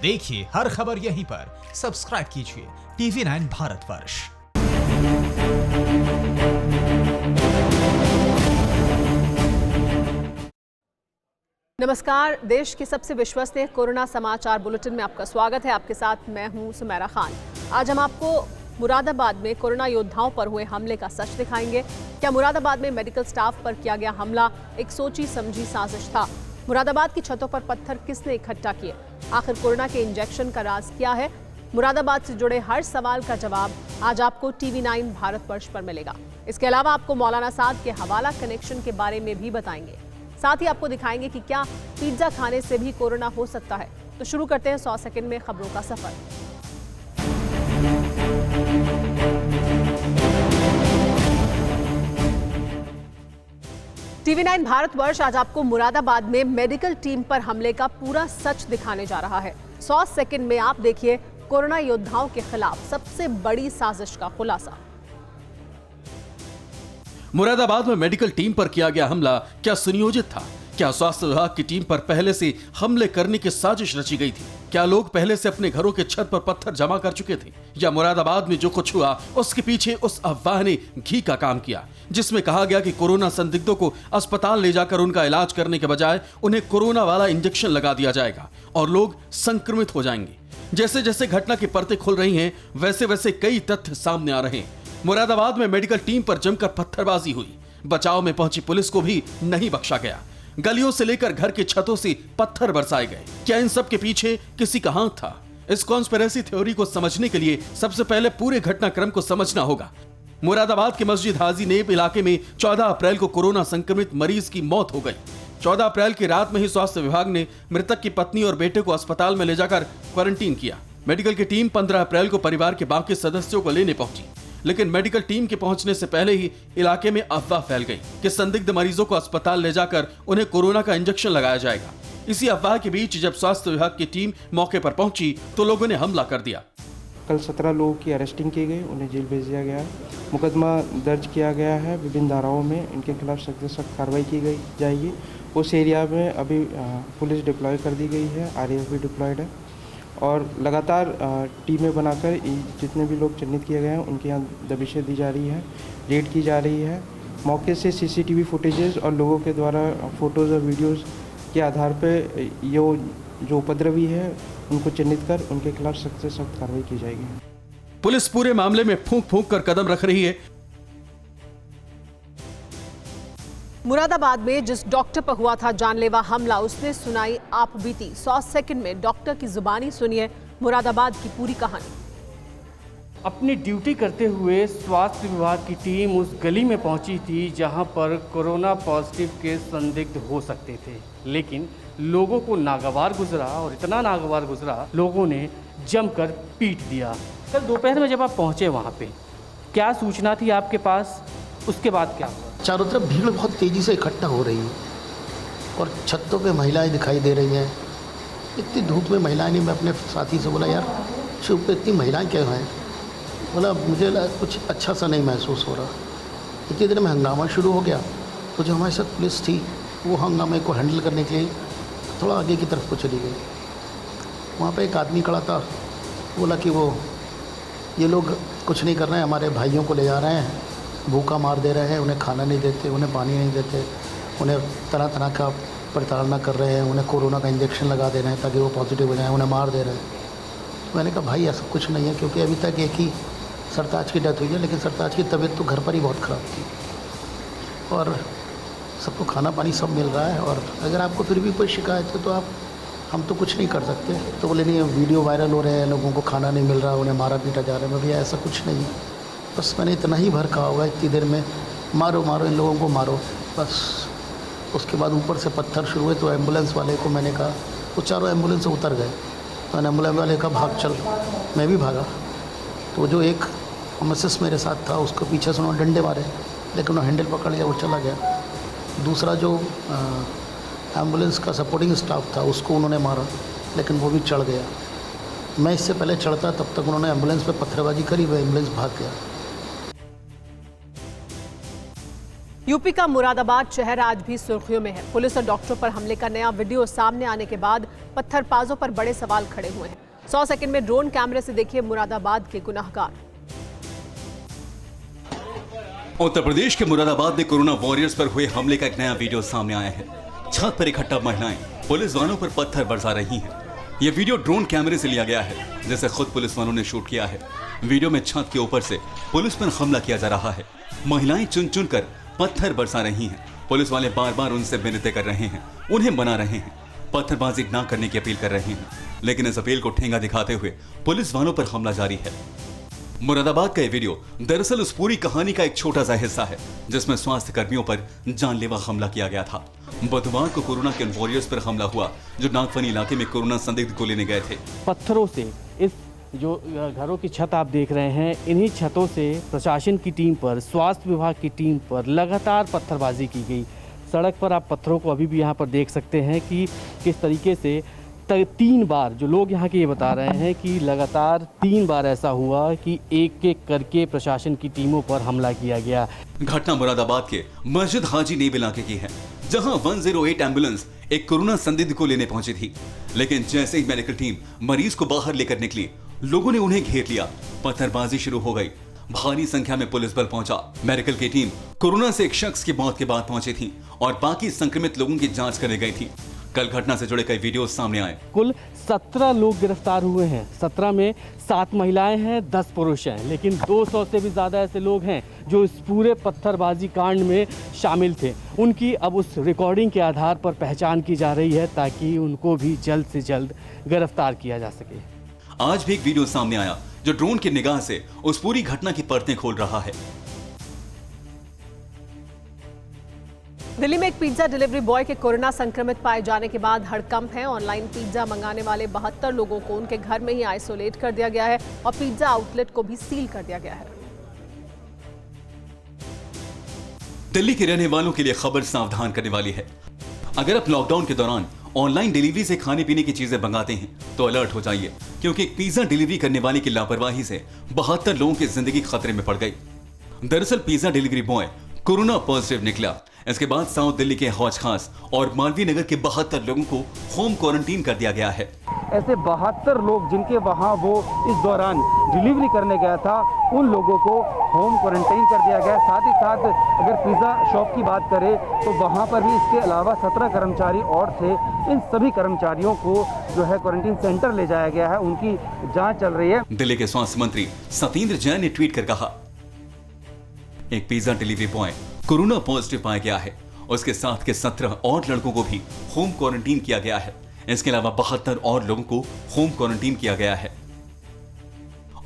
देखिए हर खबर यहीं पर। सब्सक्राइब कीजिए TV9 भारतवर्ष। नमस्कार, देश के सबसे विश्वसनीय कोरोना समाचार बुलेटिन में आपका स्वागत है। आपके साथ मैं हूं सुमेरा खान। आज हम आपको मुरादाबाद में कोरोना योद्धाओं पर हुए हमले का सच दिखाएंगे। क्या मुरादाबाद में मेडिकल स्टाफ पर किया गया हमला एक सोची समझी साजिश था? मुरादाबाद की छतों पर पत्थर किसने इकट्ठा किए? आखिर कोरोना के इंजेक्शन का राज क्या है? मुरादाबाद से जुड़े हर सवाल का जवाब आज आपको TV9 भारतवर्ष पर मिलेगा। इसके अलावा आपको मौलाना साद के हवाला कनेक्शन के बारे में भी बताएंगे। साथ ही आपको दिखाएंगे कि क्या पिज्जा खाने से भी कोरोना हो सकता है। तो शुरू करते हैं 100 सेकंड में खबरों का सफर। TV9 भारतवर्ष आज आपको मुरादाबाद में मेडिकल टीम पर हमले का पूरा सच दिखाने जा रहा है। 100 सेकंड में आप देखिए कोरोना योद्धाओं के खिलाफ सबसे बड़ी साजिश का खुलासा। मुरादाबाद में मेडिकल टीम पर किया गया हमला क्या सुनियोजित था? क्या स्वास्थ्य विभाग की टीम पर पहले से हमले करने की साजिश रची गई थी? क्या लोग पहले से अपने घरों के छत पर पत्थर जमा कर चुके थे? या मुरादाबाद में जो कुछ हुआ उसके पीछे उस अफवाह ने घी का काम किया, जिसमें कहा गया कि कोरोना संदिग्धों को अस्पताल ले जाकर उनका इलाज करने के बजाय उन्हें कोरोना वाला इंजेक्शन लगा दिया जाएगा और लोग संक्रमित हो जाएंगे। जैसे जैसे घटना की परतें खुल रही हैं, वैसे वैसे कई तथ्य सामने आ रहे हैं। मुरादाबाद में मेडिकल टीम पर जमकर पत्थरबाजी हुई। बचाव में पहुंची पुलिस को भी नहीं बख्शा गया। गलियों से लेकर घर की छतों से पत्थर बरसाए गए। क्या इन सब के पीछे किसी का हाथ था? इस कॉन्स्पिरेसी थ्योरी को समझने के लिए सबसे पहले पूरे घटनाक्रम को समझना होगा। मुरादाबाद के मस्जिद हाजी नेब इलाके में 14 अप्रैल को कोरोना संक्रमित मरीज की मौत हो गई। 14 अप्रैल की रात में ही स्वास्थ्य विभाग ने मृतक की पत्नी और बेटे को अस्पताल में ले जाकर क्वारंटीन किया। मेडिकल की टीम 15 अप्रैल को परिवार के बाकी सदस्यों को लेने पहुंची, लेकिन मेडिकल टीम के पहुंचने से पहले ही इलाके में अफवाह फैल गई कि संदिग्ध मरीजों को अस्पताल ले जाकर उन्हें कोरोना का इंजेक्शन लगाया जाएगा। इसी अफवाह के बीच जब स्वास्थ्य विभाग की टीम मौके पर पहुंची तो लोगों ने हमला कर दिया। कल 17 लोगों की अरेस्टिंग की गई, उन्हें जेल भेज दिया गया। मुकदमा दर्ज किया गया है विभिन्न धाराओं में। इनके खिलाफ सख्त से सख्त कार्रवाई की गई जाएगी। उस एरिया में अभी पुलिस डिप्लॉय कर दी गई है, RAF भी डिप्लॉयड है और लगातार टीमें बनाकर जितने भी लोग चिन्हित किए गए हैं उनके यहाँ दबिशें दी जा रही है, रेड की जा रही है। मौके से CCTV फुटेजेस और लोगों के द्वारा फोटोज़ और वीडियोज़ के आधार पर ये जो उपद्रवी है उनको चिन्हित कर उनके खिलाफ सख्त से सख्त कार्रवाई की जाएगी। पुलिस पूरे मामले में फूंक फूंक कर कदम रख रही है। मुरादाबाद में जिस डॉक्टर पर हुआ था जानलेवा हमला, उसने सुनाई आप बीती। 100 सेकंड में डॉक्टर की जुबानी सुनिए मुरादाबाद की पूरी कहानी। अपनी ड्यूटी करते हुए स्वास्थ्य विभाग की टीम उस गली में पहुंची थी जहां पर कोरोना पॉजिटिव के संदिग्ध हो सकते थे, लेकिन लोगों को नागवार गुजरा और इतना नागवार गुजरा लोगों ने जमकर पीट दिया। कल दोपहर में जब आप पहुंचे वहां पे, क्या सूचना थी आपके पास? उसके बाद क्या हुआ? चारों तरफ भीड़ बहुत तेज़ी से इकट्ठा हो रही है और छतों पे महिलाएं दिखाई दे रही हैं। इतनी धूप में महिलाएं नहीं, मैं अपने साथी से बोला यार शिव पे इतनी महिलाएं क्यों हैं? बोला मुझे कुछ अच्छा सा नहीं महसूस हो रहा। इतनी देर में हंगामा शुरू हो गया तो जो हमारे साथ पुलिस थी वो हंगामे को हैंडल करने के लिए थोड़ा आगे की तरफ को चली गई। वहाँ पे एक आदमी खड़ा था, बोला कि ये लोग कुछ नहीं कर रहे हैं, हमारे भाइयों को ले जा रहे हैं, भूखा मार दे रहे हैं, उन्हें खाना नहीं देते, उन्हें पानी नहीं देते, उन्हें तरह तरह का प्रताड़ना कर रहे हैं, उन्हें कोरोना का इंजेक्शन लगा दे रहे हैं ताकि वो पॉजिटिव हो जाए, उन्हें मार दे रहे हैं। तो मैंने कहा भाई ऐसा कुछ नहीं है, क्योंकि अभी तक एक ही सरताज की डेथ हुई है, लेकिन सरताज की तबीयत तो घर पर ही बहुत ख़राब थी और सबको खाना पानी सब मिल रहा है और अगर आपको फिर भी कोई शिकायत है तो हम तो कुछ नहीं कर सकते। तो बोले नहीं, वीडियो वायरल हो रहे हैं, लोगों को खाना नहीं मिल रहा, उन्हें मारा पीटा जा रहा है। भैया ऐसा कुछ नहीं है, बस मैंने इतना ही भर कहा होगा इतनी देर में, मारो मारो इन लोगों को मारो बस। उसके बाद ऊपर से पत्थर शुरू हुए तो एम्बुलेंस वाले को मैंने कहा, वो चारों एम्बुलेंस से उतर गए। तो एम्बुलेंस वाले का भाग चल, मैं भी भागा। तो जो एक मिसेस मेरे साथ था उसको पीछे से उन्होंने डंडे मारे, लेकिन वो हैंडल पकड़ लिया, वो चला गया। दूसरा जो एम्बुलेंस का सपोर्टिंग स्टाफ था उसको उन्होंने मारा, लेकिन वो भी चढ़ गया। मैं इससे पहले चढ़ता तब तक उन्होंने एम्बुलेंस पे पत्थरबाजी करी, वह एम्बुलेंस भाग गया। यूपी का मुरादाबाद शहर आज भी सुर्खियों में है। पुलिस और डॉक्टरों पर हमले का नया वीडियो सामने आने के बाद पत्थरबाजों पर बड़े सवाल खड़े हुए हैं। 100 सेकंड में ड्रोन कैमरे से देखिए मुरादाबाद के गुनाहगार। उत्तर प्रदेश के मुरादाबाद में कोरोना वॉरियर्स पर हुए हमले का एक नया वीडियो सामने आया है। छत पर इकट्ठा महिलाएं पुलिस वालों पर पत्थर बरसा रही हैं। यह वीडियो ड्रोन कैमरे से लिया गया है, जिसे खुद पुलिस वालों ने शूट किया है। वीडियो में छत के ऊपर से पुलिस पर हमला किया जा रहा है। महिलाएं चुन चुन कर पत्थर बरसा रही हैं। पुलिस वाले बार बार उनसे विनती कर रहे हैं, उन्हें मना रहे हैं, पत्थरबाजी न करने की अपील कर रहे हैं, लेकिन इस अपील को ठेंगा दिखाते हुए पुलिस वालों पर हमला जारी है। मुरादाबाद का यह वीडियो दरअसल उस पूरी कहानी का एक छोटा सा हिस्सा है, जिसमें स्वास्थ्य कर्मियों पर जानलेवा हमला किया गया था। बुधवार को कोरोना के वॉरियर्स पर हमला हुआ, जो नागफनी इलाके में कोरोना संदिग्ध को लेने गए थे। पत्थरों से इस जो घरों की छत आप देख रहे हैं, इन्हीं छतों से प्रशासन की टीम पर, स्वास्थ्य विभाग की टीम पर लगातार पत्थरबाजी की गई। सड़क पर आप पत्थरों को अभी भी यहाँ पर देख सकते हैं कि किस तरीके से 3 बार, जो लोग यहाँ के ये बता रहे हैं कि लगातार 3 बार ऐसा हुआ कि एक एक करके प्रशासन की टीमों पर हमला किया गया। घटना मुरादाबाद के मस्जिद हाजी नीब इलाके की है, जहां 108 एम्बुलेंस एक कोरोना संदिग्ध को लेने पहुंची थी, लेकिन जैसे ही मेडिकल टीम मरीज को बाहर लेकर निकली, लोगों ने उन्हें घेर लिया। पत्थरबाजी शुरू हो गई। भारी संख्या में पुलिस बल पहुंचा। मेडिकल की टीम कोरोना से एक शख्स की मौत के बाद पहुंची थी और बाकी संक्रमित लोगों की जांच करने गई थी। कल घटना से जुड़े कई वीडियो सामने आए। कुल 17 लोग गिरफ्तार हुए हैं। 17 में 7 महिलाएं हैं, 10 पुरुष हैं, लेकिन 200 से भी ज़्यादा ऐसे लोग हैं जो इस पूरे पत्थरबाजी कांड में शामिल थे। उनकी अब उस रिकॉर्डिंग के आधार पर पहचान की जा रही है, ताकि उनको भी जल्द से जल्द गिरफ्तार किया जा सके। आज भी एक वीडियो सामने आया, जो ड्रोन की निगाह से उस पूरी घटना की परतें खोल रहा है। दिल्ली में एक पिज्जा डिलीवरी बॉय के कोरोना संक्रमित पाए जाने के बाद हड़कंप है। ऑनलाइन पिज्जा मंगाने वाले 72 लोगों को उनके घर में ही आइसोलेट कर दिया गया है और पिज्जा आउटलेट को भी सील कर दिया गया है। दिल्ली के रहने वालों के लिए खबर सावधान करने वाली है। अगर आप लॉकडाउन के दौरान ऑनलाइन डिलीवरी से खाने पीने की चीजें मंगाते हैं तो अलर्ट हो जाइए, क्योंकि एक पिज्जा डिलीवरी करने वाले की लापरवाही से 72 लोगों की जिंदगी खतरे में पड़ गई। दरअसल pizza delivery boy corona positive निकला। इसके बाद साउथ दिल्ली के हौज खास और मालवीय नगर के 72 लोगों को होम क्वारंटीन कर दिया गया है। ऐसे 72 लोग जिनके वहां वो इस दौरान डिलीवरी करने गया था, उन लोगों को होम क्वारंटाइन कर दिया गया। साथ ही साथ अगर पिज़्ज़ा शॉप की बात करें तो वहां पर भी इसके अलावा 17 कर्मचारी और थे। इन सभी कर्मचारियों को जो है क्वारंटीन सेंटर ले जाया गया है, उनकी जाँच चल रही है। दिल्ली के स्वास्थ्य मंत्री सत्येंद्र जैन ने ट्वीट कर कहा, एक pizza delivery boy corona positive पाया गया है। उसके साथ के 17 और लड़कों को भी होम क्वारंटीन किया गया है। इसके अलावा 72 और लोगों को होम क्वारंटीन किया गया है।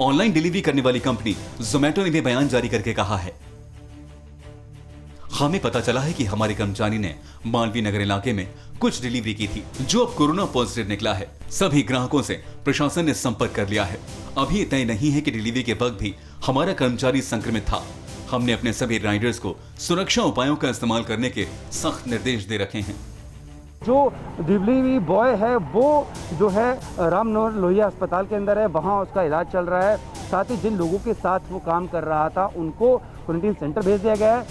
ऑनलाइन डिलीवरी करने वाली कंपनी जोमैटो ने भी बयान जारी करके कहा है, हमें पता चला है कि हमारे कर्मचारी ने मालवीय नगर इलाके में कुछ डिलीवरी की थी, जो अब कोरोना पॉजिटिव निकला है। सभी ग्राहकों से प्रशासन ने संपर्क कर लिया है। अभी तय नहीं है कि डिलीवरी के वक्त भी हमारा कर्मचारी संक्रमित था। हमने अपने सभी राइडर्स को सुरक्षा उपायों का इस्तेमाल करने के सख्त निर्देश दे रखे हैं। जो डिलीवरी बॉय है वो जो है राम मनोहर लोहिया अस्पताल के अंदर है, वहाँ उसका इलाज चल रहा है। साथ ही जिन लोगों के साथ वो काम कर रहा था उनको क्वारंटीन सेंटर भेज दिया गया है।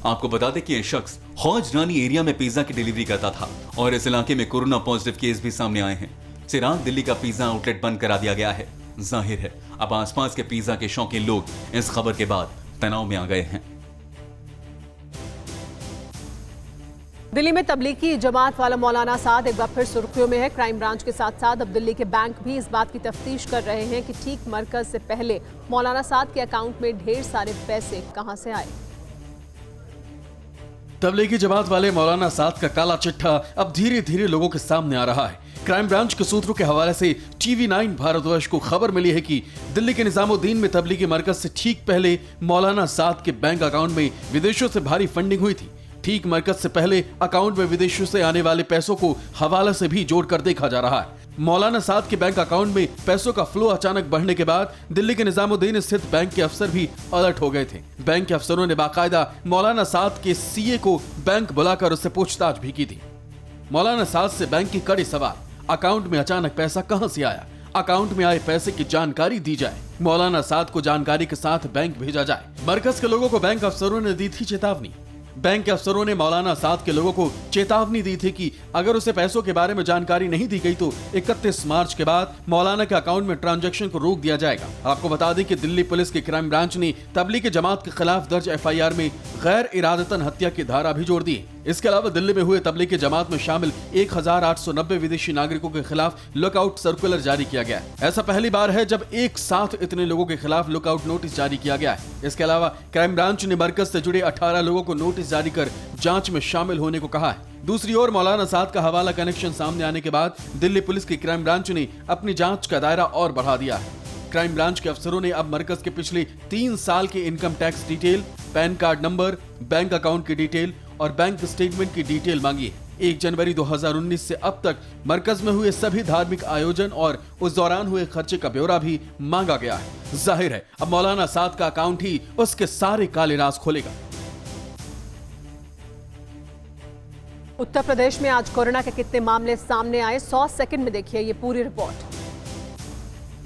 आपको बता दें कि यह शख्स हौज रानी एरिया में पिज्जा की डिलीवरी करता था और इस इलाके में कोरोना पॉजिटिव केस भी सामने आए हैं। चिराग दिल्ली का पिज्जा आउटलेट बंद करा दिया गया है। जाहिर है अब आसपास के पिज्जा के शौकीन लोग इस खबर के बाद तनाव में आ गए हैं। दिल्ली में तबलीगी जमात वाला मौलाना साद एक बार फिर सुर्खियों में है। क्राइम ब्रांच के साथ साथ अब दिल्ली के बैंक भी इस बात की तफ्तीश कर रहे हैं कि ठीक मरकज से पहले मौलाना साद के अकाउंट में ढेर सारे पैसे कहां से आए। तबलीगी जमात वाले मौलाना साद का काला चिट्ठा अब धीरे धीरे लोगों के सामने आ रहा है। क्राइम ब्रांच के सूत्रों के हवाले से TV9 भारतवर्ष को खबर मिली है कि दिल्ली के निजामुद्दीन में तबलीगी मरकज से ठीक पहले मौलाना साद के बैंक अकाउंट में विदेशों से भारी फंडिंग हुई थी। ठीक मरकज से पहले अकाउंट में विदेशों से आने वाले पैसों को हवाला से भी जोड़कर देखा जा रहा है। मौलाना साद के बैंक अकाउंट में पैसों का फ्लो अचानक बढ़ने के बाद दिल्ली के निजामुद्दीन स्थित बैंक के अफसर भी अलर्ट हो गए थे। बैंक के अफसरों ने बाकायदा मौलाना साद के CA को बैंक बुलाकर उससे पूछताछ भी की थी। मौलाना साद से बैंक की कड़ी सवाल, अकाउंट में अचानक पैसा कहां से आया, अकाउंट में आए पैसे की जानकारी दी जाए, मौलाना साद को जानकारी के साथ बैंक भेजा जाए। मरकज के लोगों को बैंक अफसरों ने दी थी चेतावनी। बैंक के अफसरों ने मौलाना साद के लोगों को चेतावनी दी थी कि अगर उसे पैसों के बारे में जानकारी नहीं दी गई तो 31 मार्च के बाद मौलाना के अकाउंट में ट्रांजैक्शन को रोक दिया जाएगा। आपको बता दें कि दिल्ली पुलिस की क्राइम ब्रांच ने तबलीगी जमात के खिलाफ दर्ज FIR में गैर इरादतन हत्या की धारा भी जोड़ दी। इसके अलावा दिल्ली में हुए तबलीगी जमात में शामिल 1890 विदेशी नागरिकों के खिलाफ लुकआउट सर्कुलर जारी किया गया है। ऐसा पहली बार है जब एक साथ इतने लोगों के खिलाफ लुकआउट नोटिस जारी किया गया है। इसके अलावा क्राइम ब्रांच ने मरकज से जुड़े 18 लोगों को नोटिस जारी कर जांच में शामिल होने को कहा है। दूसरी ओर मौलाना साद का हवाला कनेक्शन सामने आने के बाद दिल्ली पुलिस की क्राइम ब्रांच ने अपनी जांच का दायरा और बढ़ा दिया है। क्राइम ब्रांच के अफसरों ने अब मरकज के पिछले 3 साल के income tax detail, pan card number, bank account की डिटेल और बैंक स्टेटमेंट की डिटेल मांगी है। 1 जनवरी 2019 से अब तक मरकज में हुए सभी धार्मिक आयोजन और उस दौरान हुए खर्चे का ब्यौरा भी मांगा गया है। जाहिर है अब मौलाना साद का अकाउंट ही उसके सारे काले राज खोलेगा। उत्तर प्रदेश में आज कोरोना के कितने मामले सामने आए, 100 सेकंड में देखिए ये पूरी रिपोर्ट।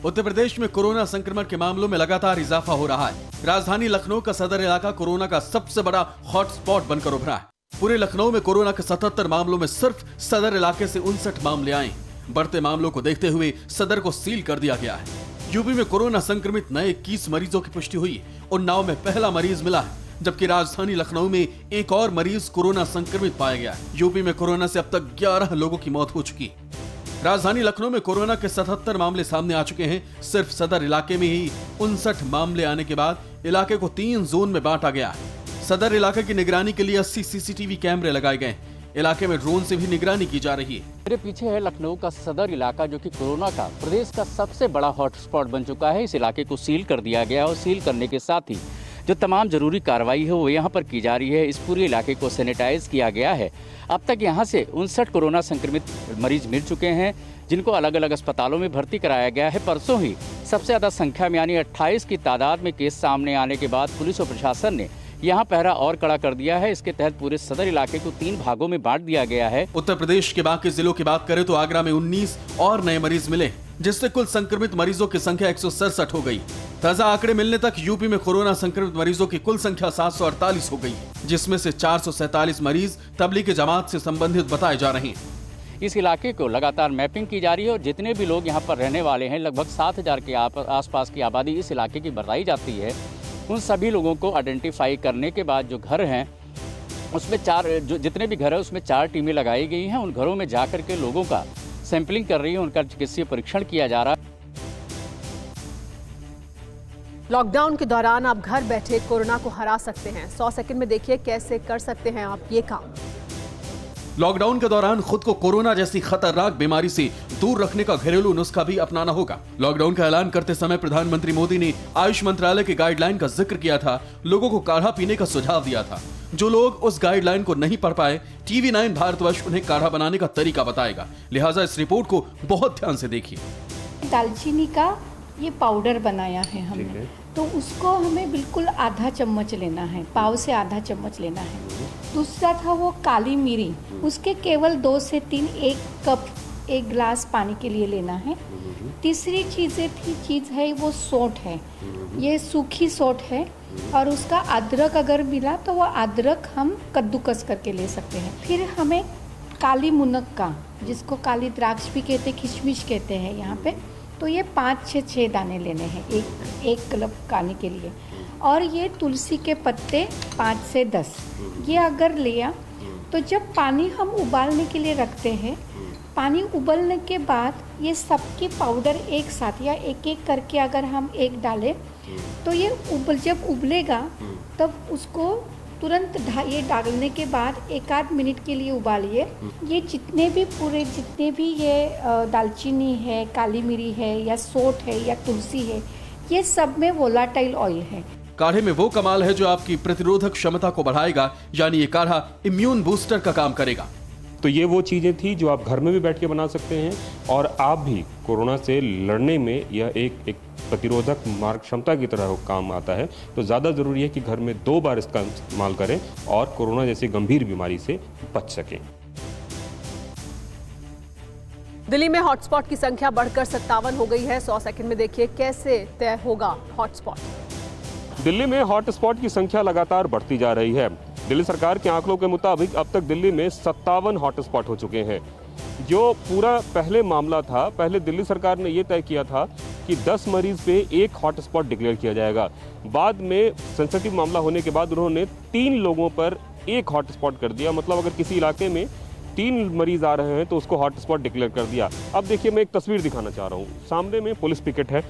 उत्तर प्रदेश में कोरोना संक्रमण के मामलों में लगातार इजाफा हो रहा है। राजधानी लखनऊ का सदर इलाका कोरोना का सबसे बड़ा हॉटस्पॉट बनकर उभरा है। पूरे लखनऊ में कोरोना के 77 मामलों में सिर्फ सदर इलाके से 59 मामले आए। बढ़ते मामलों को देखते हुए सदर को सील कर दिया गया है। यूपी में कोरोना संक्रमित नए 21 मरीजों की पुष्टि हुई। उन्नाव में पहला मरीज मिला है, जबकि राजधानी लखनऊ में एक और मरीज कोरोना संक्रमित पाया गया। यूपी में कोरोना से अब तक 11 लोगों की मौत हो चुकी। राजधानी लखनऊ में कोरोना के 77 मामले सामने आ चुके हैं। सिर्फ सदर इलाके में ही 59 मामले आने के बाद इलाके को 3 जोन में बांटा गया है। सदर इलाके की निगरानी के लिए 80 CCTV कैमरे लगाए गए। इलाके में ड्रोन से भी निगरानी की जा रही है। मेरे पीछे है लखनऊ का सदर इलाका, जो कि कोरोना का प्रदेश का सबसे बड़ा हॉटस्पॉट बन चुका है। इस इलाके को सील कर दिया गया और सील करने के साथ ही जो तमाम जरूरी कार्रवाई है वो यहाँ पर की जा रही है। इस पूरे इलाके को सैनिटाइज किया गया है। अब तक यहाँ से 59 कोरोना संक्रमित मरीज मिल चुके हैं, जिनको अलग अलग अस्पतालों में भर्ती कराया गया है। परसों ही सबसे ज़्यादा संख्या में यानी 28 की तादाद में केस सामने आने के बाद पुलिस और प्रशासन ने यहाँ पहरा और कड़ा कर दिया है। इसके तहत पूरे सदर इलाके को 3 भागों में बांट दिया गया है। उत्तर प्रदेश के बाकी जिलों की बात करें तो आगरा में 19 और नए मरीज मिले, जिससे कुल संक्रमित मरीजों की संख्या 167 हो गई। ताजा आंकड़े मिलने तक यूपी में कोरोना संक्रमित मरीजों की कुल संख्या 748 हो गई, जिसमें से 447 मरीज तबलीगी जमात से संबंधित बताए जा रहे हैं। इस इलाके को लगातार मैपिंग की जा रही है और जितने भी लोग यहाँ पर रहने वाले हैं, लगभग 7000 के आसपास की आबादी इस इलाके की बताई जाती है। उन सभी लोगों को आइडेंटिफाई करने के बाद जो घर हैं उसमें जितने भी घर हैं उसमें 4 टीमें लगाई गई हैं। उन घरों में जाकर के लोगों का सैंपलिंग कर रही है, उनका चिकित्सीय परीक्षण किया जा रहा है। लॉकडाउन के दौरान आप घर बैठे कोरोना को हरा सकते हैं। 100 सेकंड में देखिए कैसे कर सकते हैं आप ये काम। लॉकडाउन के दौरान खुद को कोरोना जैसी खतरनाक बीमारी से दूर रखने का घरेलू नुस्खा भी अपनाना होगा। लॉकडाउन का ऐलान करते समय प्रधानमंत्री मोदी ने आयुष मंत्रालय की गाइडलाइन का जिक्र किया था। लोगों को काढ़ा पीने का सुझाव दिया था। जो लोग उस गाइडलाइन को नहीं पढ़ पाए, TV9 भारतवर्ष उन्हें काढ़ा बनाने का तरीका बताएगा। लिहाजा इस रिपोर्ट को बहुत ध्यान से देखिए। दालचीनी का ये पाउडर बनाया है हमने, तो उसको हमें बिल्कुल आधा चम्मच लेना है, पाव से आधा चम्मच लेना है। दूसरा था वो काली मिरी, उसके केवल 2 से 3 1 कप 1 गिलास पानी के लिए लेना है। तीसरी चीज़ है वो सौंठ है, ये सूखी सौंठ है। और उसका अदरक अगर मिला तो वो अदरक हम कद्दूकस करके ले सकते हैं। फिर हमें काली मुनक्का, जिसको काली द्राक्ष भी कहते हैं, किशमिश कहते हैं यहाँ पे, तो ये 5 से 6 दाने लेने हैं एक कप पानी के लिए। और ये तुलसी के पत्ते 5 से 10 ये अगर लिया तो जब पानी हम उबालने के लिए रखते हैं, पानी उबलने के बाद ये सबकी पाउडर एक साथ या एक एक करके अगर हम एक डालें तो ये जब उबलेगा तब उसको तुरंत ये डालने के बाद 1 आध मिनट के लिए उबालिए। ये जितने भी ये दालचीनी है, काली मिरी है या सौंठ है या तुलसी है, ये सब में वोलाटाइल ऑयल है। काढ़े में वो कमाल है जो आपकी प्रतिरोधक क्षमता को बढ़ाएगा, यानी ये काढ़ा इम्यून बूस्टर का काम करेगा। तो ये वो चीज़ें थी जो आप घर में भी बैठ के बना सकते हैं और आप भी कोरोना से लड़ने में यह एक प्रतिरोधक मार्ग क्षमता की तरह काम आता है। तो ज़्यादा ज़रूरी है कि घर में 2 बार इसका इस्तेमाल करें और कोरोना जैसी गंभीर बीमारी से बच सकें। दिल्ली में हॉटस्पॉट की संख्या बढ़कर 57 हो गई है। 100 सेकंड में देखिए कैसे तय होगा हॉटस्पॉट। दिल्ली में हॉटस्पॉट की संख्या लगातार बढ़ती जा रही है। दिल्ली सरकार के आंकड़ों के मुताबिक अब तक दिल्ली में 57 हॉटस्पॉट हो चुके हैं। जो पूरा पहले मामला था, पहले दिल्ली सरकार ने ये तय किया था कि 10 मरीज पे एक हॉटस्पॉट डिक्लेयर किया जाएगा। बाद में सेंसिटिव मामला होने के बाद उन्होंने 3 लोगों पर एक हॉटस्पॉट कर दिया। मतलब अगर किसी इलाके में 3 मरीज आ रहे हैं तो उसको हॉटस्पॉट डिक्लेयर कर दिया। अब देखिए, मैं एक तस्वीर दिखाना चाह रहा हूँ। सामने में पुलिस पिकेट है।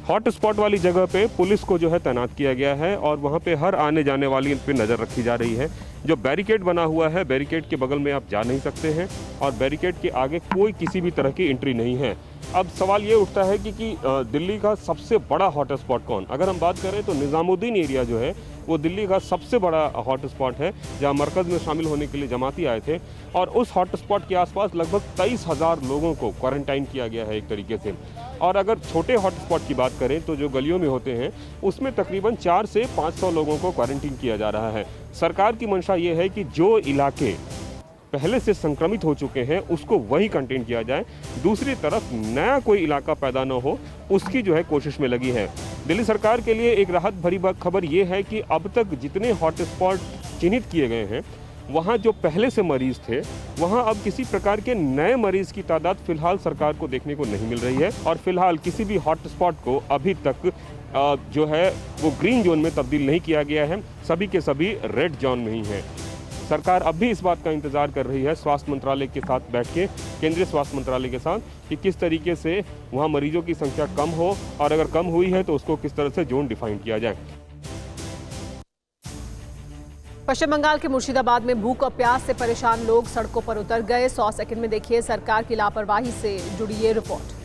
हॉटस्पॉट वाली जगह पे पुलिस को जो है तैनात किया गया है और वहाँ पे हर आने जाने वाली पे नज़र रखी जा रही है। जो बैरिकेड बना हुआ है, बैरिकेड के बगल में आप जा नहीं सकते हैं और बैरिकेड के आगे कोई किसी भी तरह की एंट्री नहीं है। अब सवाल ये उठता है कि दिल्ली का सबसे बड़ा हॉटस्पॉट कौन? अगर हम बात करें तो निज़ामुद्दीन एरिया जो है वो दिल्ली का सबसे बड़ा हॉटस्पॉट है, जहां मरकज़ में शामिल होने के लिए जमाती आए थे और उस हॉटस्पॉट के आसपास लगभग 23,000 लोगों को क्वारंटाइन किया गया है एक तरीके से। और अगर छोटे हॉटस्पॉट की बात करें तो जो गलियों में होते हैं उसमें तकरीबन 400 से 500 लोगों को क्वारंटीन किया जा रहा है। सरकार की मंशा ये है कि जो इलाके पहले से संक्रमित हो चुके हैं उसको वही कंटेन किया जाए, दूसरी तरफ नया कोई इलाका पैदा न हो उसकी जो है कोशिश में लगी है। दिल्ली सरकार के लिए एक राहत भरी खबर ये है कि अब तक जितने हॉटस्पॉट चिन्हित किए गए हैं वहाँ जो पहले से मरीज थे वहाँ अब किसी प्रकार के नए मरीज की तादाद फिलहाल सरकार को देखने को नहीं मिल रही है और फिलहाल किसी भी हॉटस्पॉट को अभी तक जो है वो ग्रीन जोन में तब्दील नहीं किया गया है, सभी के सभी रेड जोन में ही है। सरकार अब भी इस बात का इंतजार कर रही है स्वास्थ्य मंत्रालय के साथ बैठ के, केंद्रीय स्वास्थ्य मंत्रालय के साथ, कि किस तरीके से वहाँ मरीजों की संख्या कम हो और अगर कम हुई है तो उसको किस तरह से जोन डिफाइन किया जाए। पश्चिम बंगाल के मुर्शिदाबाद में भूख और प्यास से परेशान लोग सड़कों पर उतर गए। 100 सेकंड में देखिए सरकार की लापरवाही से जुड़ी ये रिपोर्ट।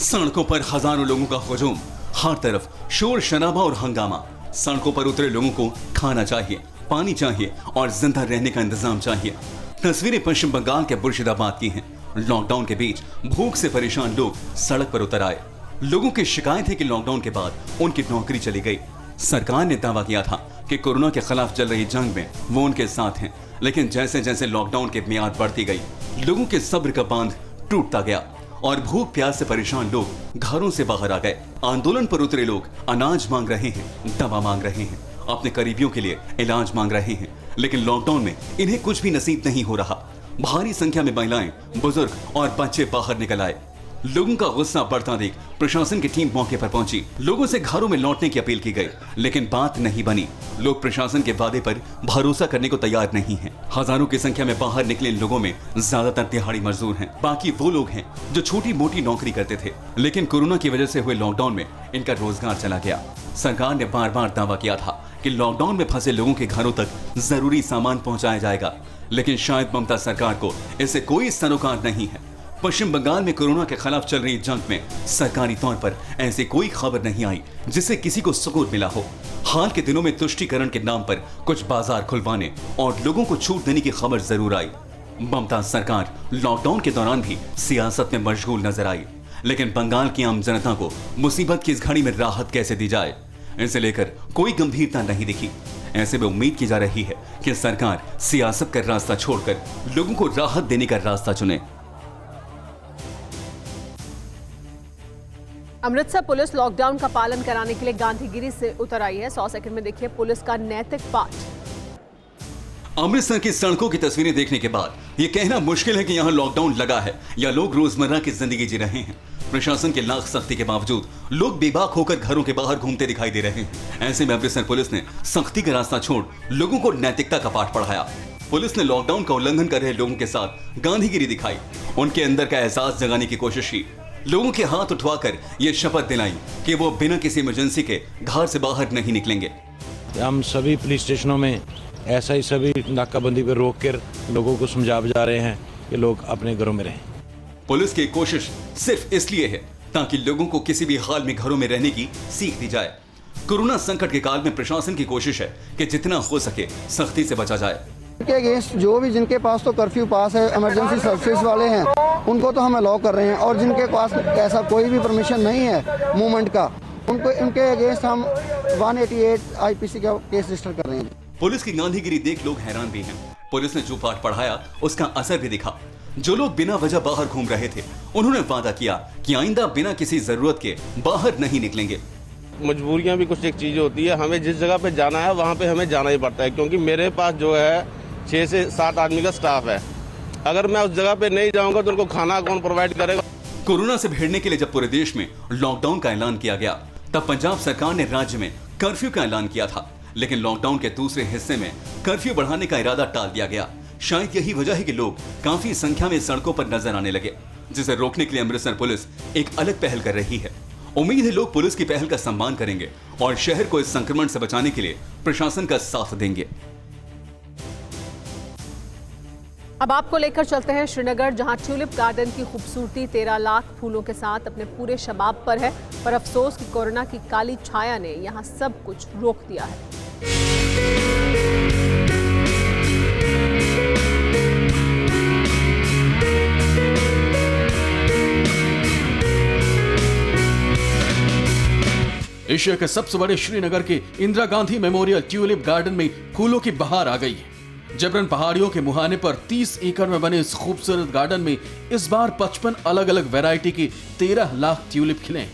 सड़कों पर हजारों लोगों का हुजूम, हर तरफ शोर शराबा और हंगामा। सड़कों पर उतरे लोगों को खाना चाहिए, पानी चाहिए और जिंदा रहने का इंतजाम चाहिए। तस्वीरें पश्चिम बंगाल के मुर्शिदाबाद की हैं। लॉकडाउन के बीच भूख से परेशान लोग सड़क पर उतर आए। लोगों की शिकायत है कि लॉकडाउन के बाद उनकी नौकरी चली गई। सरकार ने दावा किया था कि कोरोना के खिलाफ चल रही जंग में वो उनके साथ हैं, लेकिन जैसे जैसे लॉकडाउन की मियाद बढ़ती गई, लोगों के सब्र का बांध टूटता गया और भूख प्यास से परेशान लोग घरों से बाहर आ गए। आंदोलन पर उतरे लोग अनाज मांग रहे हैं, दवा मांग रहे हैं, अपने करीबियों के लिए इलाज मांग रहे हैं, लेकिन लॉकडाउन में इन्हें कुछ भी नसीब नहीं हो रहा। भारी संख्या में महिलाएं, बुजुर्ग और बच्चे बाहर निकल आए। लोगों का गुस्सा बढ़ता देख प्रशासन की टीम मौके पर पहुंची। लोगों से घरों में लौटने की अपील की गई, लेकिन बात नहीं बनी। लोग प्रशासन के वादे पर भरोसा करने को तैयार नहीं हैं। हजारों की संख्या में बाहर निकले लोगों में ज्यादातर दिहाड़ी मजदूर हैं। बाकी वो लोग हैं जो छोटी मोटी नौकरी करते थे, लेकिन कोरोना की वजह से हुए लॉकडाउन में इनका रोजगार चला गया। सरकार ने बार बार दावा किया था कि लॉकडाउन में फंसे लोगों के घरों तक जरूरी सामान पहुंचाया जाएगा, लेकिन शायद ममता सरकार को इससे कोई सरोकार नहीं है। पश्चिम बंगाल में कोरोना के खिलाफ चल रही जंग में सरकारी तौर पर ऐसी कोई खबर नहीं आई जिससे किसी को सुकून मिला हो। हाल के दिनों में तुष्टीकरण के नाम पर कुछ बाजार खुलवाने और लोगों को छूट देने की खबर जरूर आई। ममता सरकार लॉकडाउन के दौरान भी सियासत में मशगूल नजर आई, लेकिन बंगाल की आम जनता को मुसीबत की इस घड़ी में राहत कैसे दी जाए, इसे लेकर कोई गंभीरता नहीं दिखी। ऐसे में उम्मीद की जा रही है कि सरकार सियासत का रास्ता छोड़कर लोगों को राहत देने का रास्ता चुने। अमृतसर पुलिस लॉकडाउन का पालन कराने के लिए गांधीगिरी से उतर आई है। 100 सेकंड में देखिए पुलिस का नैतिक पाठ। अमृतसर की सड़कों की तस्वीरें देखने के बाद यह कहना मुश्किल है कि यहाँ लॉकडाउन लगा है या लोग रोजमर्रा की जिंदगी जी रहे हैं। प्रशासन के लाख सख्ती के बावजूद लोग बेबाक होकर घरों के बाहर घूमते दिखाई दे रहे हैं। ऐसे में अमृतसर पुलिस ने सख्ती का रास्ता छोड़ लोगों को नैतिकता का पाठ पढ़ाया। पुलिस ने लॉकडाउन का उल्लंघन कर रहे लोगों के साथ गांधीगिरी दिखाई, उनके अंदर का एहसास जगाने की कोशिश की। लोगों के हाथ उठवाकर ये शपथ दिलाई कि वो बिना किसी इमरजेंसी के घर से बाहर नहीं निकलेंगे। हम सभी पुलिस स्टेशनों में ऐसा ही सभी नाकाबंदी पर रोक कर लोगों को समझा बुझा रहे हैं कि लोग अपने घरों में रहें। पुलिस की कोशिश सिर्फ इसलिए है ताकि लोगों को किसी भी हाल में घरों में रहने की सीख दी जाए। कोरोना संकट के काल में प्रशासन की कोशिश है कि जितना हो सके सख्ती से बचा जाए। के अगेंस्ट जो भी जिनके पास तो कर्फ्यू पास है, इमरजेंसी सर्विसेज वाले हैं, उनको तो हम अलाउ कर रहे हैं, और जिनके पास ऐसा कोई भी परमिशन नहीं है मूवमेंट का, उनको इनके अगेंस्ट हम 188 IPC का केस रजिस्टर कर रहे हैं। पुलिस की गांधीगिरी देख लोग हैरान भी हैं। पुलिस ने जो पाठ पढ़ाया उसका असर भी दिखा। जो लोग बिना वजह बाहर घूम रहे थे उन्होंने वादा किया कि आइंदा बिना किसी जरूरत के बाहर नहीं निकलेंगे। मजबूरियां भी कुछ एक चीज़ होती है। हमें जिस जगह पे जाना है वहाँ पे हमें जाना ही पड़ता है, क्योंकि मेरे पास जो है 6 से 7 आदमी का स्टाफ है। अगर मैं उस जगह पे नहीं जाऊँगा तो उनको खाना कौन प्रोवाइड करेगा। कोरोना से भिड़ने के लिए जब पूरे देश में लॉकडाउन का ऐलान किया गया, तब पंजाब सरकार ने राज्य में कर्फ्यू का ऐलान किया था, लेकिन लॉकडाउन के दूसरे हिस्से में कर्फ्यू बढ़ाने का इरादा टाल दिया गया। शायद यही वजह है कि लोग काफी संख्या में सड़कों पर नजर आने लगे, जिसे रोकने के लिए अमृतसर पुलिस एक अलग पहल कर रही है। उम्मीद है लोग पुलिस की पहल का सम्मान करेंगे और शहर को इस संक्रमण से बचाने के लिए प्रशासन का साथ देंगे। अब आपको लेकर चलते हैं श्रीनगर, जहां ट्यूलिप गार्डन की खूबसूरती 13 लाख फूलों के साथ अपने पूरे शबाब पर है। पर अफसोस कि कोरोना की काली छाया ने यहां सब कुछ रोक दिया है। एशिया के सबसे बड़े श्रीनगर के Indira Gandhi memorial tulip garden में फूलों की बहार आ गई है। जबरन पहाड़ियों के मुहाने पर 30 एकड़ में बने इस खूबसूरत गार्डन में इस बार 55 अलग अलग वैरायटी के 13 लाख ट्यूलिप खिले हैं।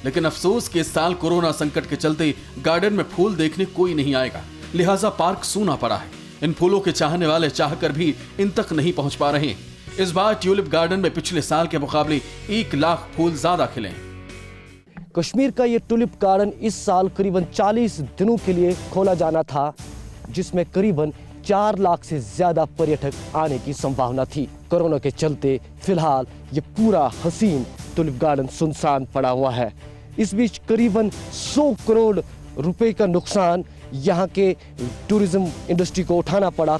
लेकिन अफसोस कि इस साल कोरोना संकट के चलते गार्डन में फूल देखने कोई नहीं आएगा, लिहाजा पार्क सूना पड़ा है। इन फूलों के चाहने वाले चाहकर भी इन तक नहीं पहुंच पा रहे हैं। इस बार ट्यूलिप गार्डन में पिछले साल के मुकाबले 1 लाख फूल ज्यादा खिले हैं। कश्मीर का ये टुलिप गार्डन इस साल करीबन 40 दिनों के लिए खोला जाना था, जिसमें करीबन 4 लाख से ज्यादा पर्यटक आने की संभावना थी। कोरोना के चलते फिलहाल ये पूरा हसीन टुलिप गार्डन सुनसान पड़ा हुआ है। इस बीच करीबन 100 करोड़ रुपए का नुकसान यहाँ के टूरिज्म इंडस्ट्री को उठाना पड़ा।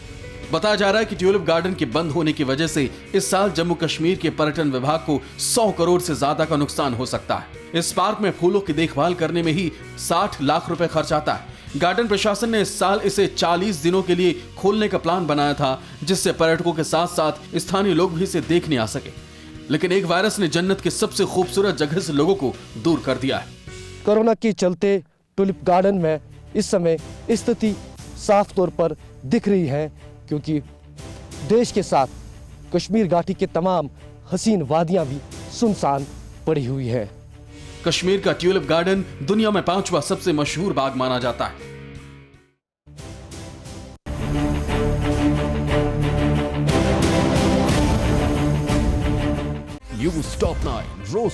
बताया जा रहा है कि ट्यूलिप गार्डन के बंद होने की वजह से इस साल जम्मू कश्मीर के पर्यटन विभाग को 100 करोड़ से ज्यादा का नुकसान हो सकता है। इस पार्क में फूलों की देखभाल करने में ही 60 लाख रुपए खर्च आता है। गार्डन प्रशासन ने इस साल इसे 40 दिनों के लिए खोलने का प्लान बनाया था, जिससे पर्यटकों के साथ साथ स्थानीय लोग भी इसे देखने आ सके। लेकिन एक वायरस ने जन्नत के सबसे खूबसूरत जगह से लोगों को दूर कर दिया है। कोरोना के चलते टुलिप गार्डन में इस समय स्थिति साफ तौर पर दिख रही है, क्योंकि देश के साथ कश्मीर घाटी के तमाम हसीन वादियां भी सुनसान पड़ी हुई है। कश्मीर का ट्यूलिप गार्डन दुनिया में 5वां सबसे मशहूर बाग माना जाता है। न्यूज़ टॉप 9 रोज